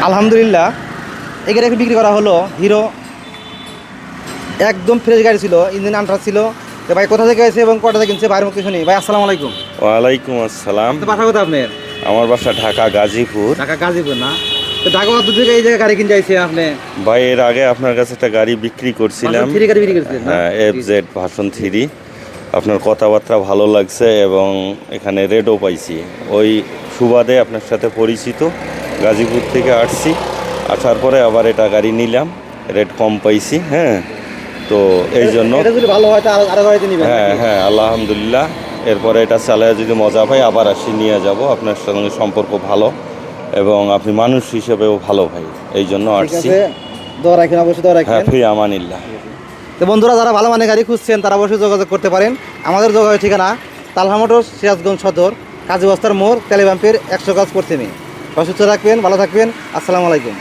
আলহামদুলিল্লাহ, এই গাড়ি বিক্রি করা হলো। হিরো একদম ফ্রেশ গাড়ি ছিল, ইঞ্জিন আনটাস ছিল। তো ভাই কোথা থেকে এসে এবং কটা থেকে কিনছে ভাইয়ের মুখে শুনি। ভাই আসসালামু আলাইকুম। ওয়ালাইকুম আসসালাম। তো বাসা কোথায় আপনার? আমার বাসা ঢাকা গাজীপুর। ঢাকা গাজীপুর না? তো ঢাকা কত থেকে এই জায়গায় গাড়ি কিনতে আইছে আপনি? ভাই এর আগে আপনার কাছে একটা গাড়ি বিক্রি করছিলাম। থ্রি গাড়ি বিক্রি করছিলেন না? হ্যাঁ, FZ ভার্সন 3। আপনার কথাবার্তা ভালো লাগছে এবং এখানে রেটও পাইছি। ওই সুবাদে আপনার সাথে পরিচিত, গাজীপুর থেকে আসছি। আসার পরে আবার এটা গাড়ি নিলাম, রেট কম পাইছি। হ্যাঁ, তো এই জন্য এটা যদি ভালো হয় তো আরো গাড়িতে নিবেন হ্যাঁ নাকি? হ্যাঁ আলহামদুলিল্লাহ। এরপরে এটা চালায় যদি মজা পাই আবার আসি, নিয়ে যাব। আপনার সঙ্গে সম্পর্ক ভালো এবং আপনি মানুষ হিসেবেও ভালো ভাই, এই জন্য ঠিক আসছি। আছে, দোয়া রাখেন, অবশ্যই দোয়া হ্যাঁ, রাখেন। ফি আমানিল্লাহ। তো বন্ধুরা, যারা ভালো মানের গাড়ি খুঁজছেন তারা অবশ্যই যোগাযোগ করতে পারেন। আমাদের যোগাযোগ ঠিকানা তালহা মোটরস, সিরাজগঞ্জ সদর, কাজী বস্তার মোড়, তেলে পাম্পের 100 গজ পশ্চিমে। সুস্থ রাখবেন, ভালো থাকবেন। আসসালামু আলাইকুম।